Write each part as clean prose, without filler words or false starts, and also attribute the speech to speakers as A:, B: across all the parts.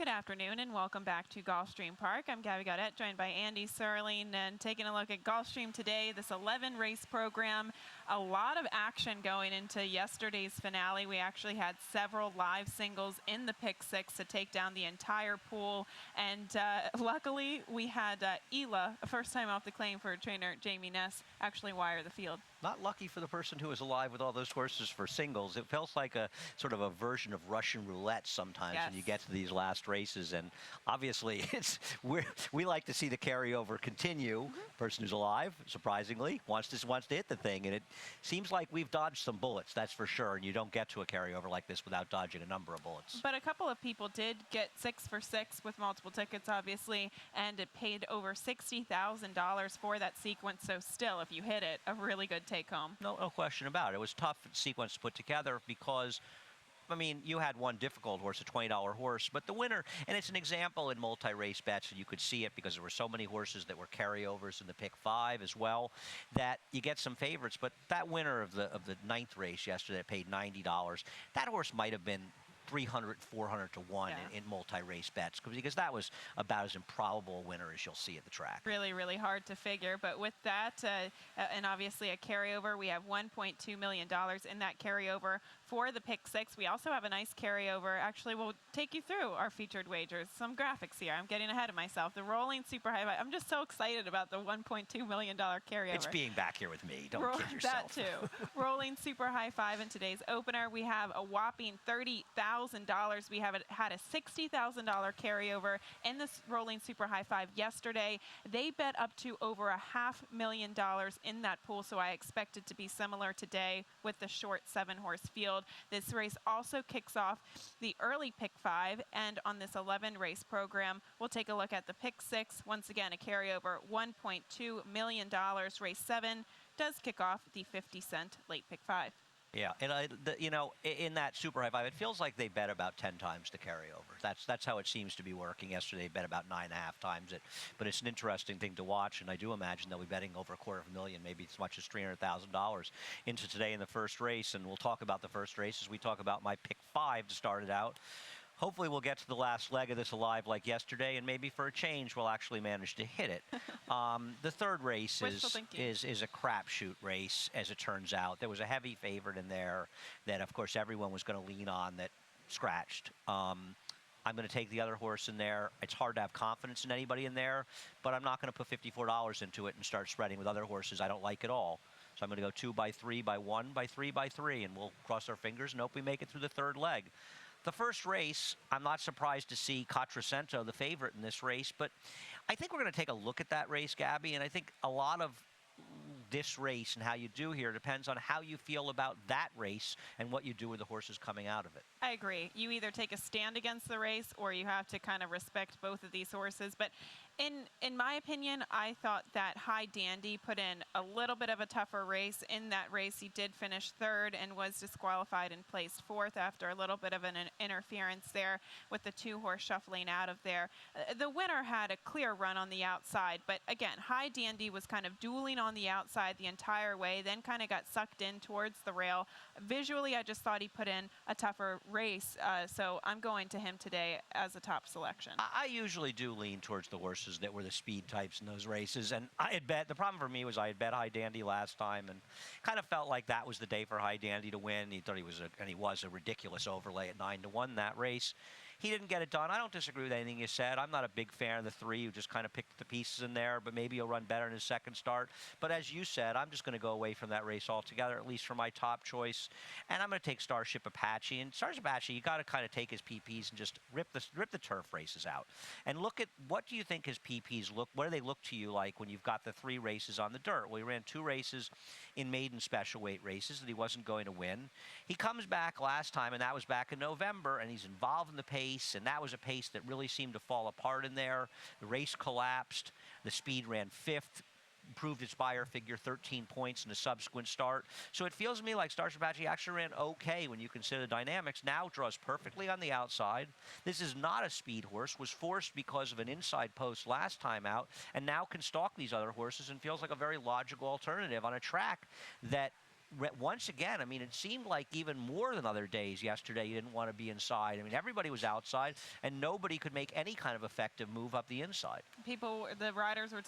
A: Good afternoon and welcome back to Gulfstream Park. I'm Gabby Gaudette, joined by Andy Serling, and taking a look at Gulfstream today, this 11 race program. A lot of action going into yesterday's finale. We actually had several live singles in the pick six to take down the entire pool, and luckily we had Ela, a first time off the claim for trainer Jamie Ness, actually wire the field.
B: Not lucky for the person who is alive with all those horses for singles. It feels like a sort of a version of Russian roulette sometimes when you get to these last races. And obviously, we like to see the carryover continue. Person who's alive, surprisingly, wants to hit the thing. And it seems like we've dodged some bullets, that's for sure. And you don't get to a carryover like this without dodging a number of bullets.
A: But a couple of people did get 6 for 6 with multiple tickets, obviously, and it paid over $60,000 for that sequence. So still, if you hit it, a really good take home.
B: No question about it. It was a tough sequence to put together because, I mean, you had one difficult horse, a $20 horse, but the winner, and it's an example in multi-race bets, and you could see it because there were so many horses that were carryovers in the pick five as well, that you get some favorites. But that winner of the ninth race yesterday that paid $90, that horse might have been 300, 400 to 1 in multi-race bets, because that was about as improbable a winner as you'll see at the track.
A: Really, really hard to figure. But with that, and obviously a carryover, we have $1.2 million in that carryover for the pick six. We also have a nice carryover. Actually, we'll take you through our featured wagers. Some graphics here. I'm getting ahead of myself. The rolling super high. I'm just so excited about the $1.2 million carryover.
B: It's being back here with me. Don't kid yourself.
A: That too. Rolling super high five in today's opener. We have a whopping $30,000. We have had a $60,000 carryover in this rolling super high five yesterday. They bet up to over $500,000 in that pool, so I expect it to be similar today with the short 7-horse field. This race also kicks off the early pick five, and on this 11 race program, we'll take a look at the pick six. Once again, a carryover, $1.2 million. Race 7 does kick off the 50-cent late pick five.
B: Yeah, and you know, in that super high five, it feels like they bet about 10 times the carryover. That's how it seems to be working. Yesterday, they bet about 9.5 times it. But it's an interesting thing to watch, and I do imagine they'll be betting over $250,000, maybe as much as $300,000 into today in the first race. And we'll talk about the first race as we talk about my pick five to start it out. Hopefully we'll get to the last leg of this alive like yesterday, and maybe for a change we'll actually manage to hit it. The third race is a crapshoot race, as it turns out. There was a heavy favorite in there that, of course, everyone was going to lean on that scratched. I'm going to take the other horse in there. It's hard to have confidence in anybody in there, but I'm not going to put $54 into it and start spreading with other horses I don't like at all. So I'm going to go 2 by 3 by 1 by 3 by 3, and we'll cross our fingers and hope we make it through the third leg. The first race, I'm not surprised to see Quattrocento, the favorite in this race, but I think we're going to take a look at that race, Gabby, and I think a lot of this race and how you do here depends on how you feel about that race and what you do with the horses coming out of it.
A: I agree. You either take a stand against the race or you have to kind of respect both of these horses. But in my opinion, I thought that High Dandy put in a little bit of a tougher race. In that race, he did finish third and was disqualified and placed fourth after a little bit of an interference there with the 2-horse shuffling out of there. The winner had a clear run on the outside, but again, High Dandy was kind of dueling on the outside the entire way, then kind of got sucked in towards the rail. Visually, I just thought he put in a tougher race, so I'm going to him today as a top selection.
B: I usually do lean towards the horses that were the speed types in those races, and I had bet, the problem for me was I had bet High Dandy last time and kind of felt like that was the day for High Dandy to win. He thought he was a ridiculous overlay at 9 to 1 that race. He didn't get it done. I don't disagree with anything you said. I'm not a big fan of the 3 who just kind of picked the pieces in there, but maybe he'll run better in his second start. But as you said, I'm just going to go away from that race altogether, at least for my top choice. And I'm going to take Starship Apache. And Starship Apache, you got to kind of take his PPs and just rip the turf races out. And look at, what do you think his PPs look, what do they look to you like when you've got the 3 races on the dirt? Well, he ran 2 races in maiden special weight races that he wasn't going to win. He comes back last time, and that was back in November, and he's involved in the pace. And that was a pace that really seemed to fall apart in there. The race collapsed. The speed ran 5th, improved its buyer figure 13 points in the subsequent start. So it feels to me like Starship Apache actually ran okay when you consider the dynamics. Now draws perfectly on the outside. This is not a speed horse, was forced because of an inside post last time out, and now can stalk these other horses and feels like a very logical alternative on a track that once again, I mean, it seemed like even more than other days yesterday, you didn't want to be inside. I mean, everybody was outside, and nobody could make any kind of effective move up the inside.
A: The riders were,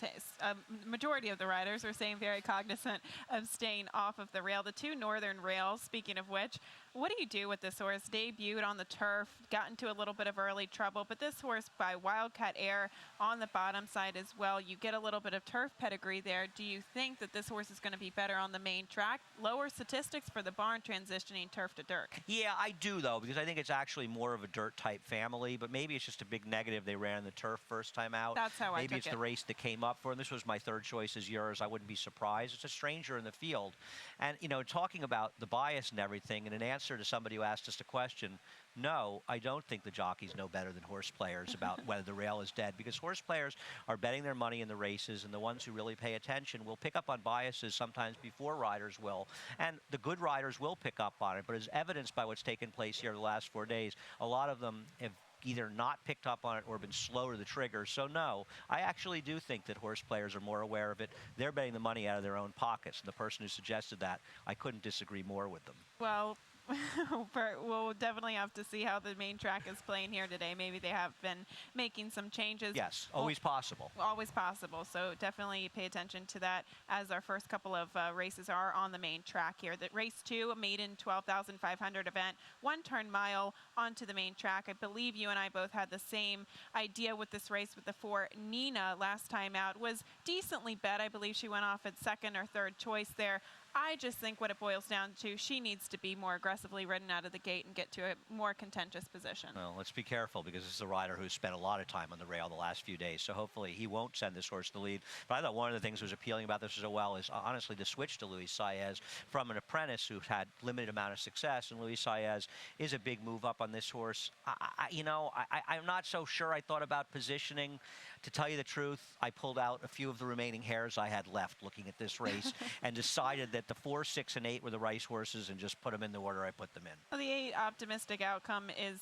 A: majority of the riders were saying very cognizant of staying off of the rail. The two northern rails, speaking of which, what do you do with this horse? Debuted on the turf, got into a little bit of early trouble, but this horse by Wildcat Air on the bottom side as well, you get a little bit of turf pedigree there. Do you think that this horse is going to be better on the main track? Lower statistics for the barn transitioning turf to dirt.
B: Yeah, I do, though, because I think it's actually more of a dirt-type family, but maybe it's just a big negative they ran the turf first time out.
A: That's how I took it.
B: Maybe it's the race that came up for, and this was my third choice as yours. I wouldn't be surprised. It's a stranger in the field. And, you know, talking about the bias and everything, in an answer to somebody who asked us a question, no, I don't think the jockeys know better than horse players about whether the rail is dead, because horse players are betting their money in the races, and the ones who really pay attention will pick up on biases sometimes before riders will. And the good riders will pick up on it, but as evidenced by what's taken place here the last 4 days, a lot of them have either not picked up on it or been slow to the trigger. So no, I actually do think that horse players are more aware of it. They're betting the money out of their own pockets. And the person who suggested that, I couldn't disagree more with them.
A: Well, we'll definitely have to see how the main track is playing here today. Maybe they have been making some changes.
B: Yes, always possible.
A: Always possible. So definitely pay attention to that as our first couple of races are on the main track here. The race 2, a maiden 12,500 event, 1-turn mile onto the main track. I believe you and I both had the same idea with this race with the 4. Nina last time out was decently bet. I believe she went off at second or third choice there. I just think what it boils down to, she needs to be more aggressively ridden out of the gate and get to a more contentious position.
B: Well, let's be careful, because this is a rider who's spent a lot of time on the rail the last few days, so hopefully he won't send this horse to the lead. But I thought one of the things that was appealing about this as well is honestly the switch to Luis Saez from an apprentice who's had limited amount of success, and Luis Saez is a big move up on this horse. I'm not so sure. I thought about positioning. To tell you the truth, I pulled out a few of the remaining hairs I had left looking at this race and decided that the 4, 6, and 8 were the race horses and just put them in the order I put them in.
A: Well, the 8 optimistic outcome is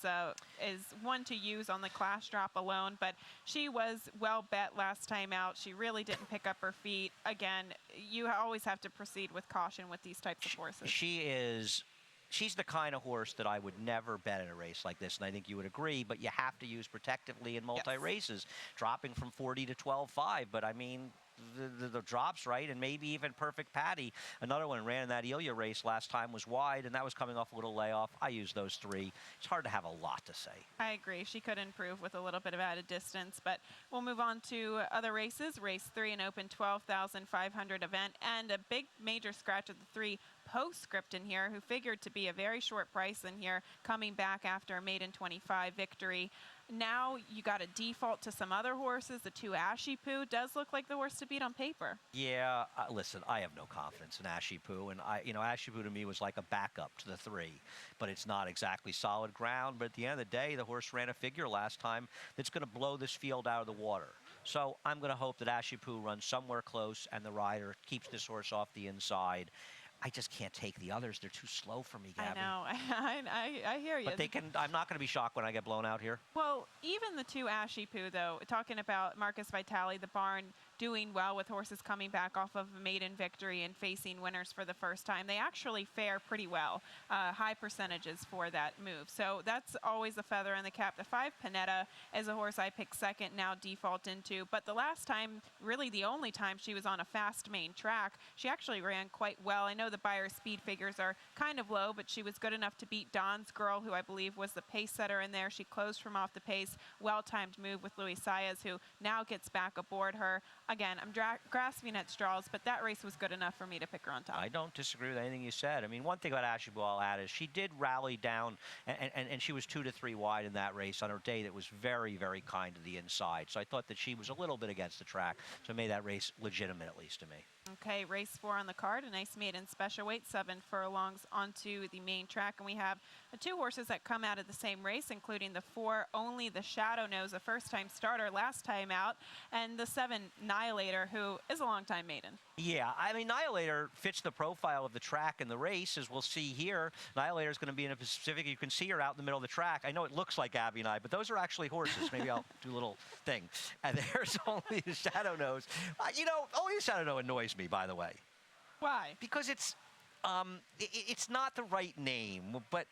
A: one to use on the class drop alone, but she was well bet last time out. She really didn't pick up her feet. Again, you always have to proceed with caution with these types of horses.
B: She's the kind of horse that I would never bet in a race like this, and I think you would agree, but you have to use protectively in multi-races, dropping from 40 to 12.5, but I mean, the drops, right, and maybe even Perfect Patty. Another one ran in that Elia race last time, was wide, and that was coming off a little layoff. I used those 3. It's hard to have a lot to say.
A: I agree. She could improve with a little bit of added distance, but we'll move on to other races. Race 3, an open 12,500 event, and a big major scratch of the 3 Postscript in here, who figured to be a very short price in here, coming back after a maiden 25 victory. Now you got a default to some other horses. The 2 Ashy Poo does look like the horse to beat on paper.
B: Yeah, listen, I have no confidence in Ashy Poo, and Ashy Poo to me was like a backup to the 3, but it's not exactly solid ground. But at the end of the day, the horse ran a figure last time that's going to blow this field out of the water. So I'm going to hope that Ashy Poo runs somewhere close and the rider keeps this horse off the inside. I just can't take the others. They're too slow for me, Gabby.
A: I know. I hear you.
B: But I'm not going to be shocked when I get blown out here.
A: Well, even the 2 Ashy Poo, though, talking about Marcus Vitale, the barn, doing well with horses coming back off of a maiden victory and facing winners for the first time. They actually fare pretty well, high percentages for that move. So that's always a feather in the cap. The 5 Panetta is a horse I picked second, now default into. But the last time, really the only time she was on a fast main track, she actually ran quite well. I know the Buyer's speed figures are kind of low, but she was good enough to beat Don's Girl, who I believe was the pace setter in there. She closed from off the pace. Well-timed move with Luis Saez, who now gets back aboard her. Again, I'm grasping at straws, but that race was good enough for me to pick her on top.
B: I don't disagree with anything you said. I mean, one thing about Ashley Ball I'll add is she did rally down, and she was 2 to 3 wide in that race on her day that was very, very kind to the inside. So I thought that she was a little bit against the track, so it made that race legitimate, at least to me.
A: Okay, race 4 on the card, a nice maiden special weight, 7 furlongs onto the main track. And we have the 2 horses that come out of the same race, including the 4 Only the Shadow Knows, a first-time starter last time out, and the 7 Nihilator, who is a long-time maiden.
B: Yeah, I mean, Nihilator fits the profile of the track and the race, as we'll see here. Nihilator is going to be in a Pacific. You can see her out in the middle of the track. I know it looks like Abby and I, but those are actually horses. Maybe I'll do a little thing. And there's Only the Shadow Knows. Only the Shadow Knows annoys me, by the way.
A: Why?
B: Because it's It's not the right name, but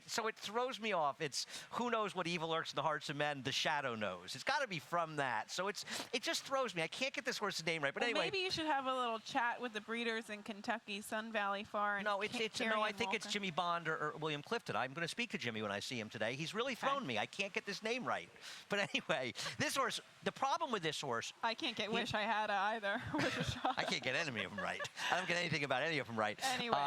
B: so it throws me off. It's who knows what evil lurks in the hearts of men, the shadow knows. It's got to be from that. So it just throws me. I can't get this horse's name right. But
A: well,
B: anyway,
A: maybe you should have a little chat with the breeders in Kentucky, Sun Valley Farm. And
B: no, I think it's Jimmy Bond or William Clifton. I'm going to speak to Jimmy when I see him today. He's really thrown me. I can't get this name right. But anyway, this horse. The problem with this horse.
A: I can't get Wish I Had either. Wish a shot.
B: I can't get any of them right. I don't get anything about any of them right.
A: Anyway.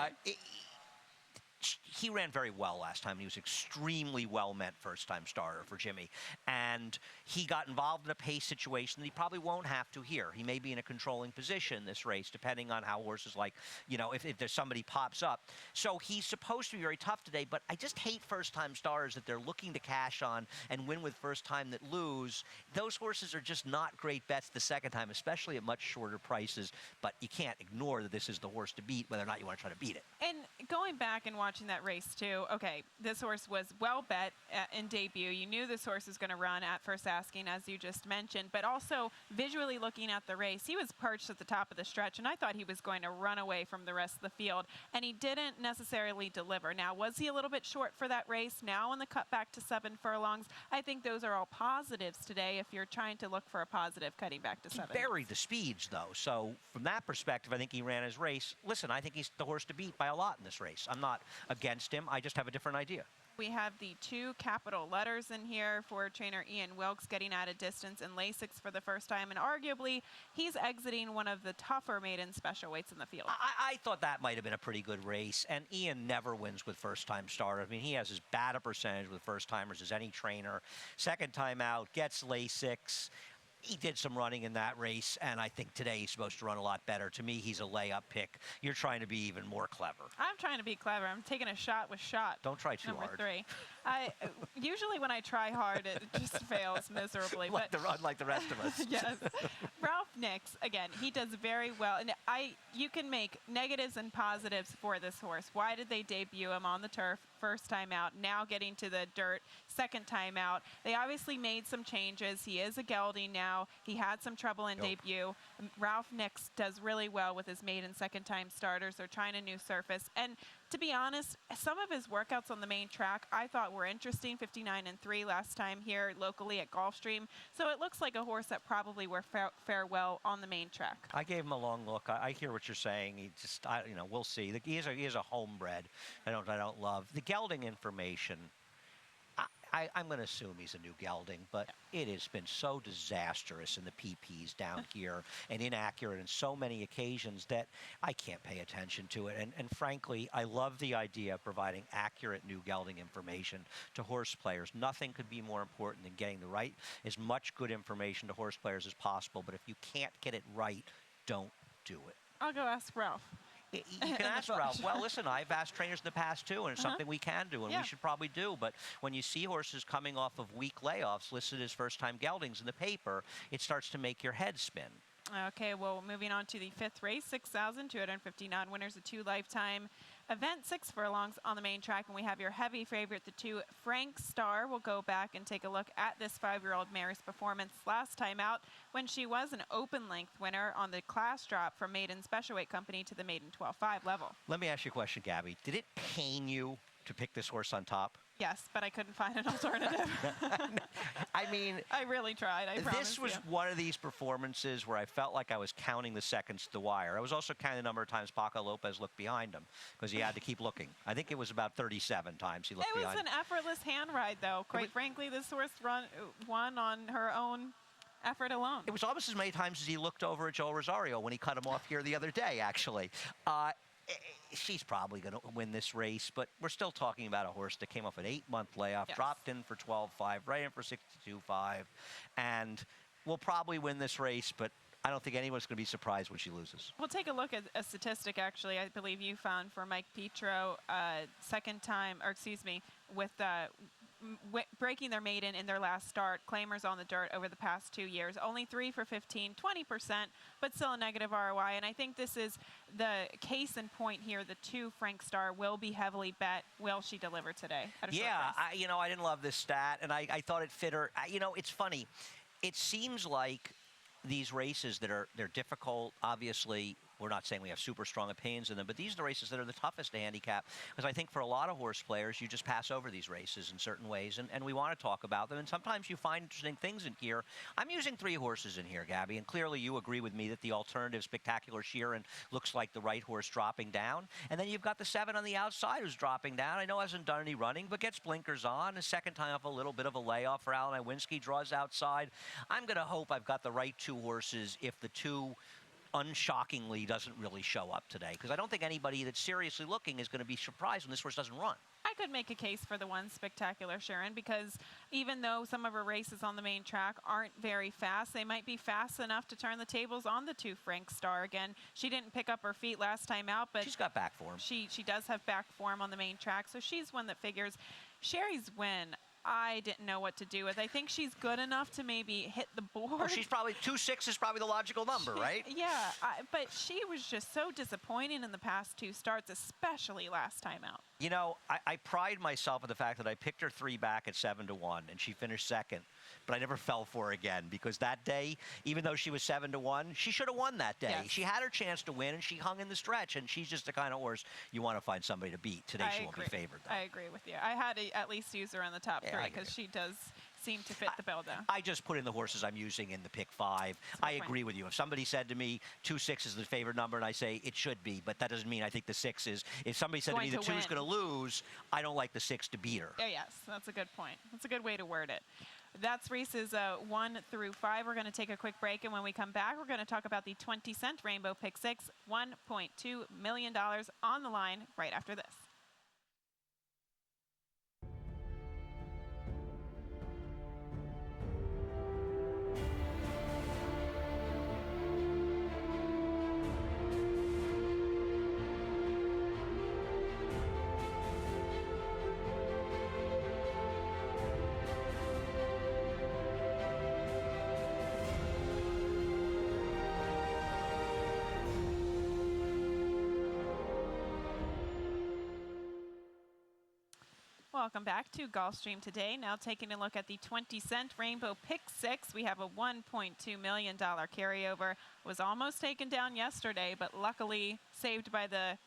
B: He ran very well last time. He was extremely well-met first-time starter for Jimmy. And he got involved in a pace situation that he probably won't have to here. He may be in a controlling position this race, depending on how horses like, if there's somebody pops up. So he's supposed to be very tough today, but I just hate first-time starters that they're looking to cash on and win with first time that lose. Those horses are just not great bets the second time, especially at much shorter prices. But you can't ignore that this is the horse to beat, whether or not you want to try to beat it.
A: And going back and watching that race too, okay, this horse was well bet in debut. You knew this horse was going to run at first asking, as you just mentioned, but also visually looking at the race, he was perched at the top of the stretch, and I thought he was going to run away from the rest of the field, and he didn't necessarily deliver. Now, was he a little bit short for that race? Now in the cut back to 7 furlongs, I think those are all positives today if you're trying to look for a positive cutting back to 7.
B: He buried the speeds, though, so from that perspective, I think he ran his race. Listen, I think he's the horse to beat by a lot in this race. I'm not against him. I just have a different idea.
A: We have the 2 capital letters in here for trainer Ian Wilkes, getting out of distance in Lasix for the first time, and arguably he's exiting one of the tougher maiden special weights in the field.
B: I thought that might have been a pretty good race, and Ian never wins with first-time starters. I mean, he has as bad a percentage with first-timers as any trainer. Second time out, gets Lasix. He did some running in that race, and I think today he's supposed to run a lot better. To me, he's a layup pick. You're trying to be even more clever.
A: I'm trying to be clever. I'm taking a shot with shot.
B: Don't try too
A: Number
B: hard.
A: 3. Usually when I try hard, it just fails miserably.
B: Like the rest of us.
A: Yes. Ralph Nix, again, he does very well. And you can make negatives and positives for this horse. Why did they debut him on the turf first time out, now getting to the dirt second time out? They obviously made some changes. He is a gelding now. He had some trouble in debut. Ralph Nix does really well with his maiden second time starters. They're trying a new surface. And to be honest, some of his workouts on the main track I thought were interesting. 59-3 last time here locally at Gulfstream. So it looks like a horse that probably will fare well on the main track.
B: I gave him a long look. I hear what you're saying. He just, we'll see. He is a homebred. I don't love the gelding information. I'm going to assume he's a new gelding, but it has been so disastrous in the PPs down here and inaccurate on so many occasions that I can't pay attention to it. And frankly, I love the idea of providing accurate new gelding information to horse players. Nothing could be more important than getting as much good information to horse players as possible. But if you can't get it right, don't do it.
A: I'll go ask Ralph.
B: You can ask Ralph. Well, listen, I've asked trainers in the past, too, and it's something we can do, and we should probably do. But when you see horses coming off of weak layoffs listed as first-time geldings in the paper, it starts to make your head spin.
A: Okay, well, moving on to the 5th race, 6,250 non-winners, a 2 lifetime event, 6 furlongs on the main track, and we have your heavy favorite, the 2 Frank Star. We'll go back and take a look at this 5-year-old mare's performance last time out when she was an open length winner on the class drop from Maiden Special Weight Company to the Maiden 12-5 level.
B: Let me ask you a question, Gabby. Did it pain you to pick this horse on top?
A: Yes, but I couldn't find an alternative.
B: I mean,
A: I really tried. I promise
B: this was
A: you.
B: one of these performances where I felt like I was counting the seconds to the wire. I was also counting the number of times Paco Lopez looked behind him because he had to keep looking. I think it was about 37 times he looked behind him.
A: It was an effortless hand ride, though. Quite frankly, this horse won on her own effort alone.
B: It was almost as many times as he looked over at Joel Rosario when he cut him off here the other day, actually. She's probably going to win this race, but we're still talking about a horse that came off an 8-month layoff, dropped in for 12-5, right in for 62-5, and will probably win this race, but I don't think anyone's going to be surprised when she loses.
A: We'll take a look at a statistic, actually, I believe you found for Mike Petro, with breaking their maiden in their last start, claimers on the dirt over the past 2 years. Only 3 for 15, 20%, but still a negative ROI. And I think this is the case in point here. The 2 Frank Star will be heavily bet. Will she deliver today?
B: I didn't love this stat, and I thought it fit her. It's funny. It seems like these races they're difficult, obviously, we're not saying we have super strong opinions in them, but these are the races that are the toughest to handicap, because I think for a lot of horse players, you just pass over these races in certain ways, and we want to talk about them, and sometimes you find interesting things in here. I'm using 3 horses in here, Gabby, and clearly you agree with me that the alternative Spectacular Sheeran looks like the right horse dropping down, and then you've got the 7 on the outside who's dropping down. I know hasn't done any running, but gets blinkers on. A second time off a little bit of a layoff for Alan Iwinski, draws outside. I'm going to hope I've got the right 2 horses if the 2 unshockingly doesn't really show up today, because I don't think anybody that's seriously looking is going to be surprised when this horse doesn't run.
A: I could make a case for the 1 Spectacular Sharon, because even though some of her races on the main track aren't very fast, they might be fast enough to turn the tables on the 2 Frank Star. Again, she didn't pick up her feet last time out, but
B: she's got back form.
A: She does have back form on the main track, so she's one that figures. Sherry's win, I didn't know what to do with. I think she's good enough to maybe hit the board.
B: Oh, she's probably 2-6 is probably the logical number, right?
A: Yeah, but she was just so disappointing in the past 2 starts, especially last time out.
B: You know, I pride myself in the fact that I picked her 3 back at 7-1, and she finished second. But I never fell for her again, because that day, even though she was 7-1, she should have won that day.
A: Yes.
B: She had her chance to win, and she hung in the stretch. And she's just the kind of horse you want to find somebody to beat. Today she won't be favored, though.
A: I agree with you. I had to at least use her in the top 3, because she does seem to fit the bill, though.
B: I just put in the horses I'm using in the pick 5. I agree with you. If somebody said to me 2-6 is the favorite number, and I say it should be, but that doesn't mean I think the 6 is. If somebody said to me the 2 is going to lose, I don't like the 6 to beat her.
A: Oh, yes, that's a good point. That's a good way to word it. That's races 1 through 5. We're going to take a quick break, and when we come back, we're going to talk about the 20-cent Rainbow Pick 6, $1.2 million on the line right after this. Welcome back to Gulfstream today. Now taking a look at the 20-cent Rainbow Pick 6. We have a $1.2 million carryover. Was almost taken down yesterday, but luckily saved by the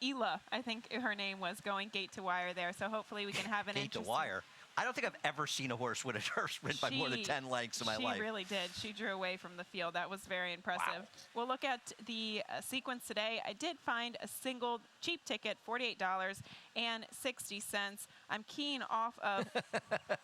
A: Ela, I think her name was, going gate to wire there. So hopefully we can have an
B: Gate to wire. I don't think I've ever seen a horse win a turf sprint by more than 10 lengths in my life.
A: She really did. She drew away from the field. That was very impressive.
B: Wow.
A: We'll look at the sequence today. I did find a single cheap ticket, $48.60. I'm keying off of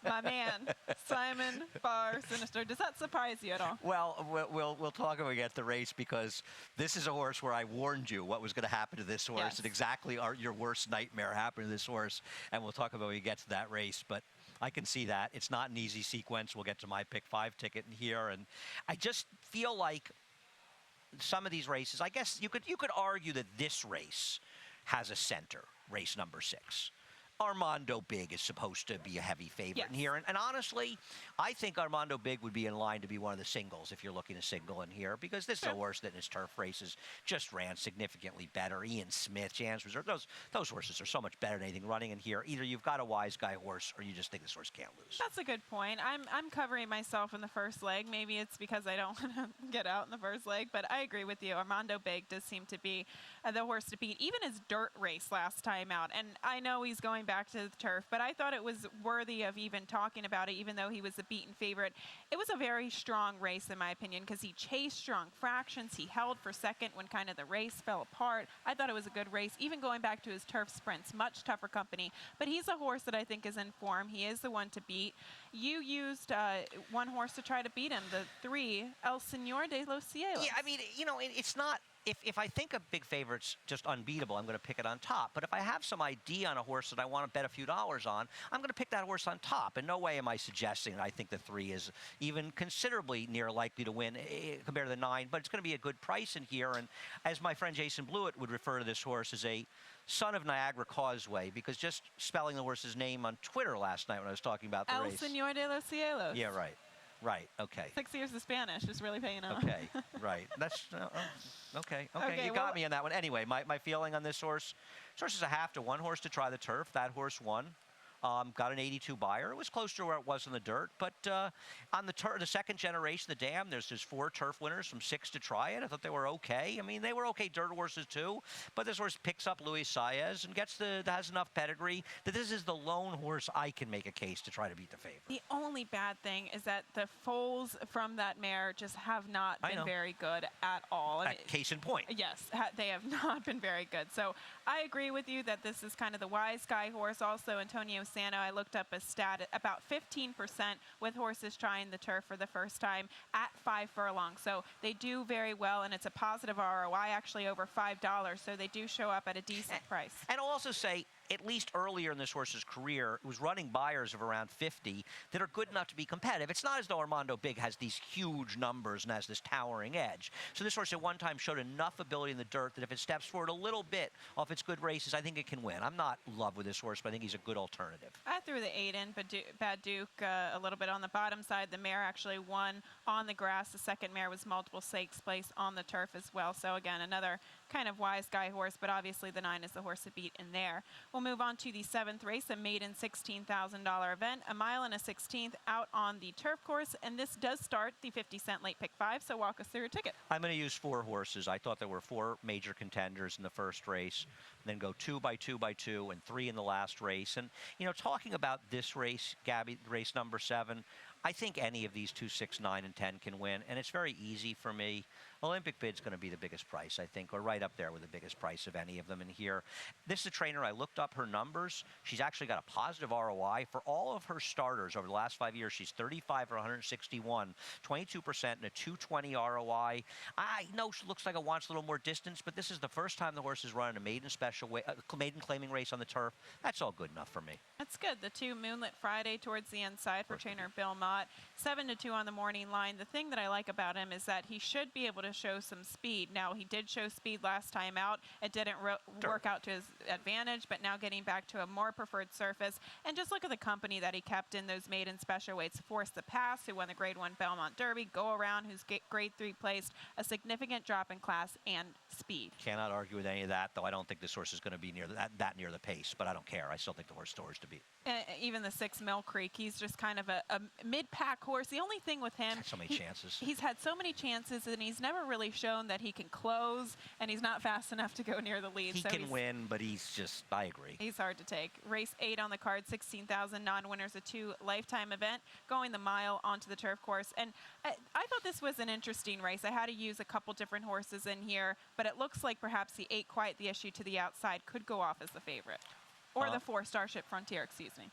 A: my man, Simon Bar Sinister. Does that surprise you at all?
B: Well, we'll talk when we get the race, because this is a horse where I warned you what was going to happen to this horse,
A: yes.
B: And exactly your worst nightmare happened to this horse, and we'll talk about when we get to that race. But I can see that. It's not an easy sequence. We'll get to my pick 5 ticket in here, and I just feel like some of these races, I guess you could argue that this race has a center, race number 6. Armando Big is supposed to be a heavy favorite in here. And honestly, I think Armando Big would be in line to be one of the singles if you're looking to single in here, because this is a horse that in his turf races just ran significantly better. Ian Smith, Jan's Reserve, those horses are so much better than anything running in here. Either you've got a wise guy horse or you just think this horse can't lose.
A: That's a good point. I'm covering myself in the first leg. Maybe it's because I don't want to get out in the first leg, but I agree with you. Armando Big does seem to be the horse to beat. Even his dirt race last time out, and I know he's going back to the turf, but I thought it was worthy of even talking about it, even though he was the beaten favorite. It was a very strong race, in my opinion, because he chased strong fractions. He held for second when kind of the race fell apart. I thought it was a good race, even going back to his turf sprints, much tougher company. But he's a horse that I think is in form. He is the one to beat. You used one horse to try to beat him, the 3, El Señor de los Cielos.
B: Yeah, I mean, you know, it's not. If I think a big favorite's just unbeatable, I'm going to pick it on top. But if I have some idea on a horse that I want to bet a few dollars on, I'm going to pick that horse on top. In no way am I suggesting that I think the 3 is even considerably near likely to win compared to the 9, but it's going to be a good price in here. And as my friend Jason Blewett would refer to this horse as a son of Niagara Causeway, because just spelling the horse's name on Twitter last night when I was talking about the race.
A: El Señor de los Cielos.
B: Yeah, right. Right, okay.
A: 6 years of Spanish is really paying off.
B: Okay, right. That's, okay, you got me on that one. Anyway, my feeling on this horse is a half to 1 horse to try the turf. That horse won. Got an 82 buyer. It was close to where it was in the dirt, but on the second generation, the dam, there's just 4 turf winners from 6 to try it. I thought they were okay. I mean, they were okay dirt horses too, but this horse picks up Luis Saez and has enough pedigree that this is the lone horse I can make a case to try to beat the favorite.
A: The only bad thing is that the foals from that mare just have not been very good at all.
B: Case in point.
A: Yes, they have not been very good. So I agree with you that this is kind of the wise guy horse. Also, Antonio Sano, I looked up a stat at about 15% with horses trying the turf for the first time at 5 furlongs. So they do very well, and it's a positive ROI, actually over $5. So they do show up at a decent price.
B: And I'll also say, at least earlier in this horse's career, it was running buyers of around 50 that are good enough to be competitive. It's not as though Armando Big has these huge numbers and has this towering edge. So this horse at one time showed enough ability in the dirt that if it steps forward a little bit off its good races, I think it can win. I'm not in love with this horse, but I think he's a good alternative.
A: I threw the 8 in, but Bad Duke a little bit on the bottom side. The mare actually won on the grass. The second mare was multiple stakes place on the turf as well. So again, another kind of wise guy horse, but obviously the 9 is the horse to beat in there. We'll move on to the 7th race, a maiden $16,000 event, a mile and a 16th out on the turf course, and this does start the 50-cent late pick 5, so walk us through your ticket.
B: I'm going to use 4 horses. I thought there were 4 major contenders in the first race, then go 2 by 2 by 2 and 3 in the last race. And, you know, talking about this race, Gabby, race number 7, I think any of these 2, 6, 9, and 10 can win, and it's very easy for me. Olympic Bid's going to be the biggest price, I think, or right up there with the biggest price of any of them in here. This is a trainer. I looked up her numbers. She's actually got a positive ROI. For all of her starters over the last 5 years, she's 35 for 161, 22% and a 220 ROI. I know she looks like it wants a little more distance, but this is the first time the horse is running a maiden maiden claiming race on the turf. That's all good enough for me.
A: That's good. The 2 Moonlit Friday towards the inside for trainer Bill Mott. 7 to 2 on the morning line. The thing that I like about him is that he should be able to show some speed. Now, he did show speed last time out. It didn't work out to his advantage, but now getting back to a more preferred surface. And just look at the company that he kept in those maiden special weights. Force the Pass, who won the Grade 1 Belmont Derby. Go Around, who's Grade 3 placed. A significant drop in class and speed.
B: Cannot argue with any of that, though I don't think this horse is going to be near that near the pace, but I don't care. I still think the horse scores to beat.
A: Even the 6 Mill Creek, he's just kind of a mid-pack horse. The only thing with him,
B: so many chances.
A: He's had so many chances, and he's never really shown that he can close, and he's not fast enough to go near the lead.
B: He can win, but he's just, I agree.
A: He's hard to take. Race 8 on the card, 16,000 non-winners, a 2 lifetime event, going the mile onto the turf course. And I thought this was an interesting race. I had to use a couple different horses in here, but it looks like perhaps the 8 Quiet the Issue to the outside could go off as the favorite. Or the 4 Starship Frontier, excuse me.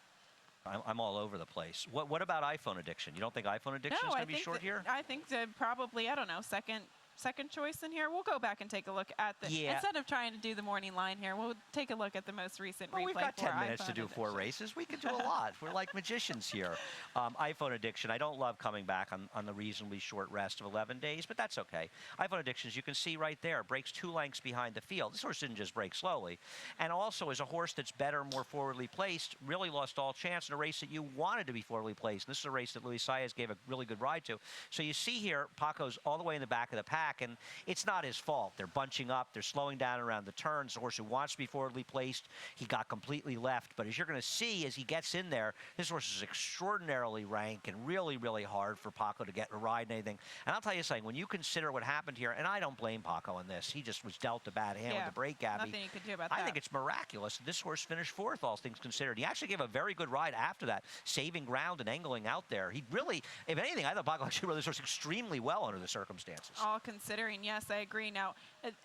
B: I'm all over the place. What about iPhone Addiction? You don't think iPhone Addiction is going to be short here?
A: I think probably, I don't know, second choice in here. We'll go back and take a look at the, instead of trying to do the morning line here, we'll take a look at the most recent replay.
B: We've got 10 minutes to do
A: Addiction.
B: 4 races. We can do a lot. We're like magicians here. iPhone Addiction, I don't love coming back on the reasonably short rest of 11 days, but that's okay. iPhone Addiction, as you can see right there, breaks 2 lengths behind the field. This horse didn't just break slowly. And also is a horse that's better, more forwardly placed, really lost all chance in a race that you wanted to be forwardly placed. And this is a race that Luis Saez gave a really good ride to. So you see here, Paco's all the way in the back of the pack, and it's not his fault. They're bunching up. They're slowing down around the turns. The horse who wants to be forwardly placed, he got completely left. But as you're going to see as he gets in there, this horse is extraordinarily rank and really, really hard for Paco to get a ride and anything. And I'll tell you something, when you consider what happened here, and I don't blame Paco on this. He just was dealt a bad hand with the break, Gabby.
A: Nothing you could do about that.
B: I think it's miraculous that this horse finished 4th, all things considered. He actually gave a very good ride after that, saving ground and angling out there. He really, if anything, I thought Paco actually rode this horse extremely well under the circumstances.
A: All considering, yes, I agree. Now,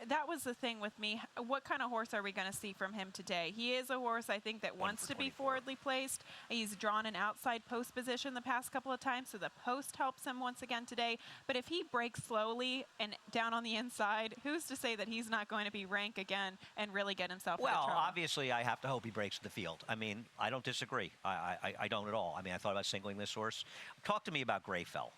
A: that was the thing with me. What kind of horse are we going to see from him today? He is a horse, I think, that wants to be forwardly placed. He's drawn an outside post position the past couple of times, so the post helps him once again today. But if he breaks slowly and down on the inside, who's to say that he's not going to be rank again and really get himself into trouble?
B: Well, obviously, I have to hope he breaks the field. I mean, I don't disagree. I don't at all. I mean, I thought about singling this horse. Talk to me about Greyfell.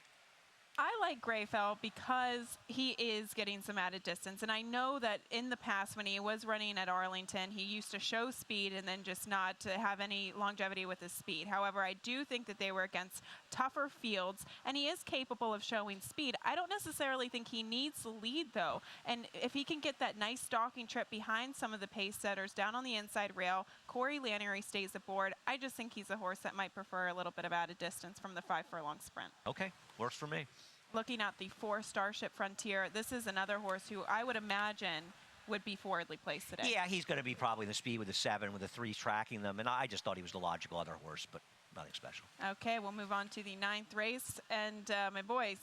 A: I like Greyfell because he is getting some added distance. And I know that in the past when he was running at Arlington, he used to show speed and then just not to have any longevity with his speed. However, I do think that they were against tougher fields, and he is capable of showing speed. I don't necessarily think he needs the lead, though. And if he can get that nice stalking trip behind some of the pace setters down on the inside rail, Corey Lanery stays aboard. I just think he's a horse that might prefer a little bit of added distance from the 5 furlong sprint.
B: Okay, works for me.
A: Looking at the 4 Starship Frontier, this is another horse who I would imagine would be forwardly placed today.
B: Yeah, he's going to be probably the speed with the 7, with the 3 tracking them, and I just thought he was the logical other horse, but nothing special.
A: Okay, we'll move on to the 9th race, and my boys,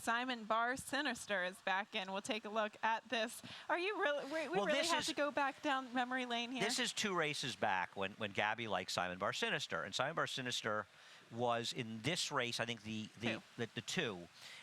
A: Simon Bar Sinister is back in. We'll take a look at this. Are you really? We really have to go back down memory lane here.
B: This is 2 races back when Gabby liked Simon Bar Sinister, and Simon Bar Sinister was in this race, I think the 2.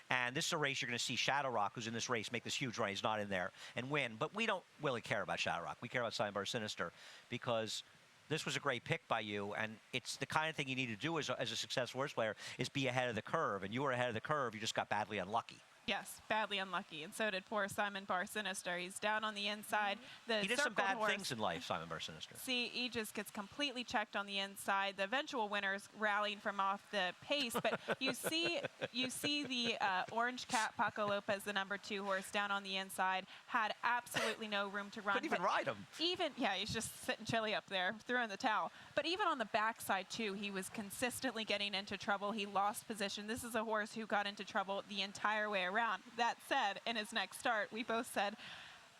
B: And this is a race you're going to see Shadow Rock, who's in this race, make this huge run. He's not in there and win. But we don't really care about Shadow Rock. We care about Simon Bar Sinister because this was a great pick by you, and it's the kind of thing you need to do as a successful horse player is be ahead of the curve. And you were ahead of the curve. You just got badly unlucky.
A: Yes, badly unlucky, and so did poor Simon Bar Sinister. He's down on the inside.
B: He did some bad things in life, Simon Bar Sinister.
A: See, he just gets completely checked on the inside. The eventual winner's rallying from off the pace, but you see the orange cat, Paco Lopez, the number 2 horse, down on the inside, had absolutely no room to run.
B: Couldn't even ride him.
A: Yeah, he's just sitting chilly up there, throwing the towel. But even on the backside, too, he was consistently getting into trouble. He lost position. This is a horse who got into trouble the entire way around. That said, in his next start, we both said,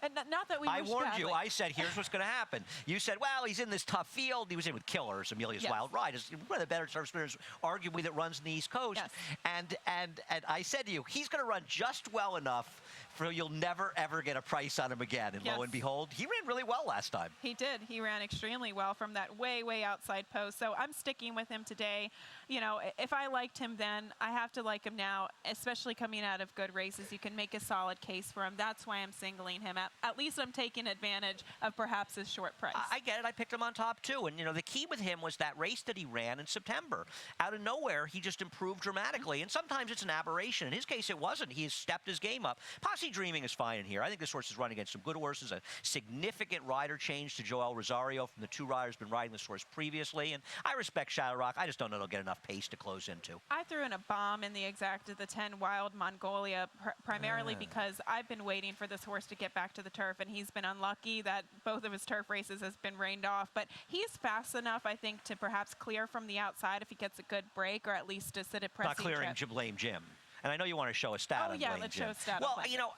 A: and not that we
B: I warned
A: badly.
B: you. I said, here's what's going to happen. You said, well, he's in this tough field. He was in with Killers, Amelia's Wild Ride. It's one of the better turf spinners, arguably, that runs in the East Coast.
A: Yes.
B: And I said to you, he's going to run just well enough for you'll never, ever get a price on him again. And lo and behold, he ran really well last time.
A: He did. He ran extremely well from that way, way outside post. So I'm sticking with him today. You know, if I liked him then, I have to like him now, especially coming out of good races. You can make a solid case for him. That's why I'm singling him. At least I'm taking advantage of perhaps his short price.
B: I get it. I picked him on top, too. And, you know, the key with him was that race that he ran in September. Out of nowhere, he just improved dramatically. And sometimes it's an aberration. In his case, it wasn't. He has stepped his game up. Posse Dreaming is fine in here. I think this horse is running against some good horses. A significant rider change to Joel Rosario from the 2 riders been riding this horse previously. And I respect Shadow Rock. I just don't know it'll get enough pace to close into.
A: I threw in a bomb in the exact of the 10 Wild Mongolia, primarily because I've been waiting for this horse to get back to the turf, and he's been unlucky that both of his turf races has been rained off. But he's fast enough, I think, to perhaps clear from the outside if he gets a good break, or at least to sit at pressing.
B: Not clearing Blame Jim. And I know you want to show a stat on Blame Jim.
A: Let's show a stat.
B: Well, you know,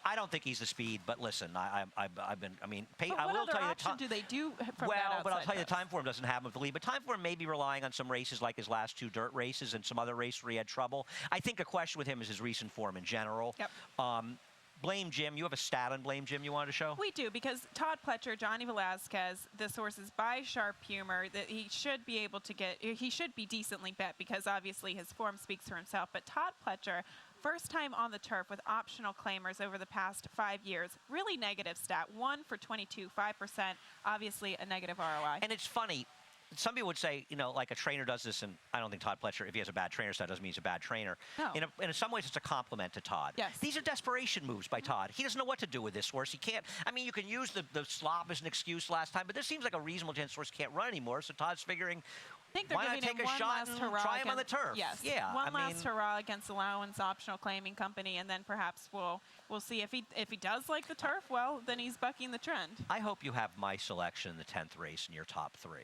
B: I don't think he's the speed, but listen, I've been, I mean,
A: but
B: I will tell you
A: the time. Do they do from
B: well, but I'll tell you, the Time Form doesn't have him with the lead. But Time Form may be relying on some races like his last 2 dirt races and some other races where he had trouble. I think a question with him is his recent form in general.
A: Yep.
B: Blame Jim. You have a stat on Blame Jim you wanted to show?
A: We do, because Todd Pletcher, Johnny Velazquez, this horse is by Sharp Humor. That he should be able to get, he should be decently bet because obviously his form speaks for himself. But Todd Pletcher, first time on the turf with optional claimers over the past 5 years. Really negative stat. 1 for 22, 5%. Obviously a negative ROI.
B: And it's funny. Some people would say, you know, like a trainer does this, and I don't think Todd Pletcher, if he has a bad trainer stat, doesn't mean he's a bad trainer.
A: No.
B: In some ways, it's a compliment to Todd.
A: Yes.
B: These are desperation moves by Todd. He doesn't know what to do with this horse. He can't. I mean, you can use the slop as an excuse last time, but this seems like a reasonable chance the horse can't run anymore. So Todd's figuring,
A: I think they're
B: why not
A: giving
B: take
A: him
B: a shot and try him on the turf?
A: Yes.
B: Yeah.
A: One last hurrah against Allowance Optional Claiming Company, and then perhaps we'll see if he does like the turf. Well, then he's bucking the trend.
B: I hope you have my selection in the 10th race in your top 3.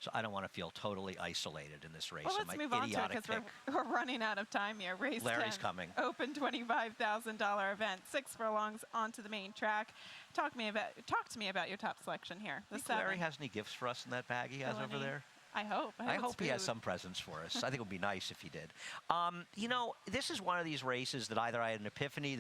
B: So I don't want to feel totally isolated in this race.
A: Well, let's move on to it because we're running out of time here. Race
B: Larry's
A: 10,
B: coming.
A: Open $25,000 event, 6 furlongs onto the main track. Talk to me about your top selection here.
B: Think Larry has any gifts for us in that bag he has over there?
A: I hope.
B: I hope he has some presents for us. I think it would be nice if he did. You know, this is one of these races that either I had an epiphany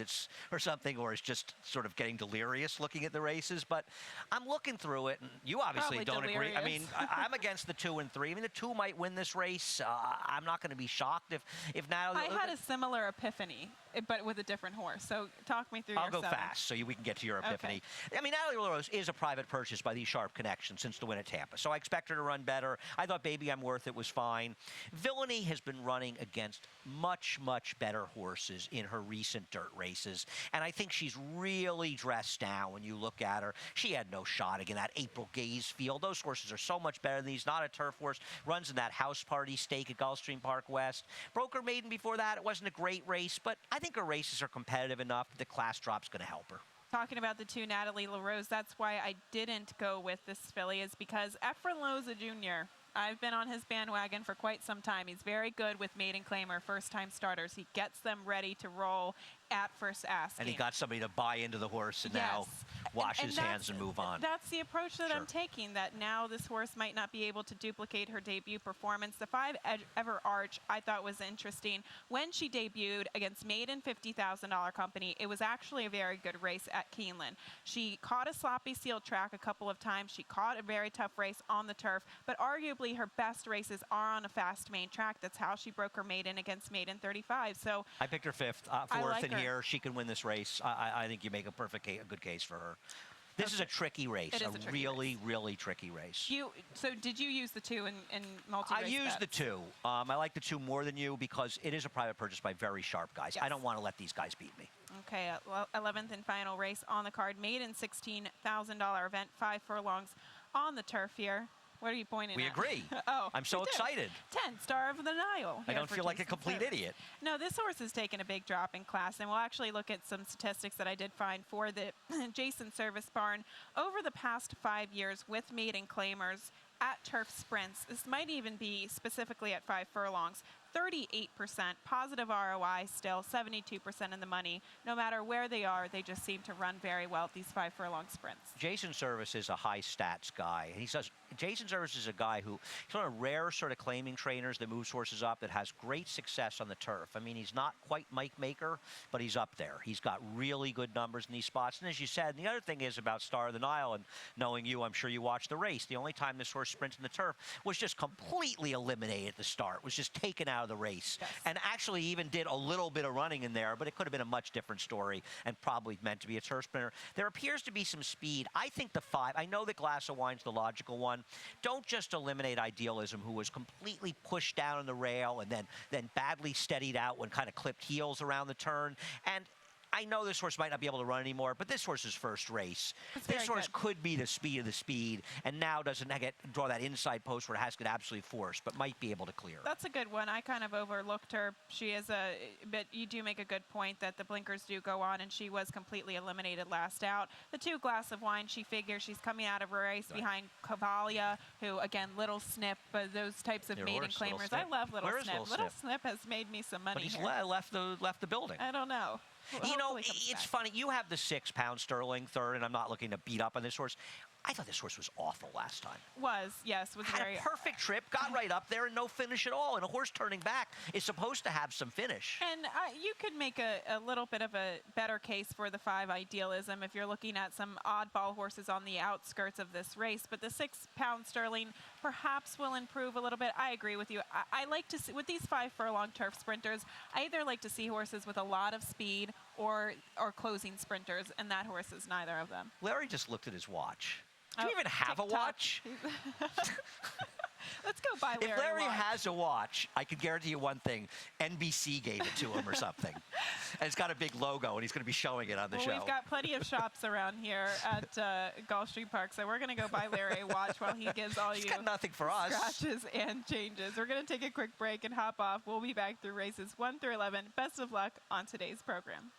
B: or something, or is just sort of getting delirious looking at the races. But I'm looking through it, and you obviously don't agree. I mean, I'm against the 2 and 3. I mean, the 2 might win this race. I'm not going to be shocked if now.
A: I had a similar epiphany, but with a different horse. So talk me through.
B: I'll go fast so we can get to your epiphany. Okay. I mean, Natalie Rose is a private purchase by these Sharp connections since the win at Tampa. So I expect her to run better. I I thought Baby I'm Worth It was fine. Villainy has been running against much, much better horses in her recent dirt races, and I think she's really dressed down when you look at her. She had no shot against that April Gaze field. Those horses are so much better than these. Not a turf horse. Runs in that House Party stake at Gulfstream Park West. Broker Maiden before that. It wasn't a great race, but I think her races are competitive enough that the class drop's going to help her.
A: Talking about the two Natalie LaRose, that's why I didn't go with this filly, is because Efren Loza Jr., I've been on his bandwagon for quite some time. He's very good with maiden claimer, first-time starters. He gets them ready to roll at first asking.
B: And he got somebody to buy into the horse and now wash his hands and move on.
A: That's the approach that I'm taking, that now this horse might not be able to duplicate her debut performance. The 5 Ever Arch I thought was interesting. When she debuted against Maiden $50,000 company, it was actually a very good race at Keeneland. She caught a sloppy sealed track a couple of times. She caught a very tough race on the turf, but arguably her best races are on a fast main track. That's how she broke her maiden against Maiden 35. So
B: I picked her 5th, 4th in here. She can win this race. I think you make a good case for her. This is a tricky race.
A: It is a tricky
B: really, really tricky race.
A: So did you use the 2 in multi-race
B: I used
A: bets?
B: the 2. I like the 2 more than you because it is a private purchase by very sharp guys.
A: Yes.
B: I don't want to let these guys beat me.
A: Okay, 11th and final race on the card. Maiden $16,000 event, 5 furlongs on the turf here. What are you pointing at?
B: We agree.
A: Oh,
B: I'm so excited.
A: 10, Star of the Nile.
B: I don't feel like a complete idiot.
A: No, this horse has taken a big drop in class, and we'll actually look at some statistics that I did find for the Jason Service Barn. Over the past 5 years with maiden claimers at turf sprints, this might even be specifically at 5 furlongs, 38% positive ROI still, 72% in the money. No matter where they are, they just seem to run very well at these 5 furlong sprints.
B: Jason Service is a high stats guy. Jason Service is a guy who, he's one of rare sort of claiming trainers that moves horses up that has great success on the turf. I mean, he's not quite Mike Maker, but he's up there. He's got really good numbers in these spots. And as you said, the other thing is about Star of the Nile, and knowing you, I'm sure you watched the race. The only time this horse sprints in the turf was just completely eliminated at the start, was just taken out of the race.
A: Yes.
B: And actually even did a little bit of running in there, but it could have been a much different story and probably meant to be a turf sprinter. There appears to be some speed. I think the 5, I know that Glass of Wine's the logical one. Don't just eliminate Idealism, who was completely pushed down on the rail and then badly steadied out when kind of clipped heels around the turn. And I know this horse might not be able to run anymore, but this horse's first race. This horse could be the speed of the speed, and now doesn't draw that inside post where it has to get absolutely forced, but might be able to clear.
A: That's a good one. I kind of overlooked her. She is but you do make a good point that the blinkers do go on, and she was completely eliminated last out. The 2 Glass of Wine, she figures she's coming out of a race behind Cavalia, who, again, Little Snip, but those types of maiden claimers. I love Little Snip. Little Snip has made me some money.
B: But he's
A: here.
B: left the building.
A: I don't know. Well,
B: you know, it's funny. You have the 6 pound sterling 3rd, and I'm not looking to beat up on this horse. I thought this horse was awful last time.
A: Yes, was
B: had
A: very
B: a perfect trip, got right up there, and no finish at all. And a horse turning back is supposed to have some finish.
A: And you could make a little bit of a better case for the 5 Idealism if you're looking at some oddball horses on the outskirts of this race. But the 6 pound sterling perhaps will improve a little bit. I agree with you. I like to see, with these 5 furlong turf sprinters, I either like to see horses with a lot of speed or closing sprinters, and that horse is neither of them.
B: Larry just looked at his watch. Do you even have a watch?
A: Let's go buy Larry
B: If Larry
A: a watch.
B: has a watch, I can guarantee you one thing. NBC gave it to him or something. And it's got a big logo, and he's going to be showing it on the show.
A: We've got plenty of shops around here at Gulfstream Park, so we're going to go buy Larry a watch while he gives all
B: He's
A: you
B: got nothing for us.
A: scratches and changes. We're going to take a quick break and hop off. We'll be back through races 1 through 11. Best of luck on today's program.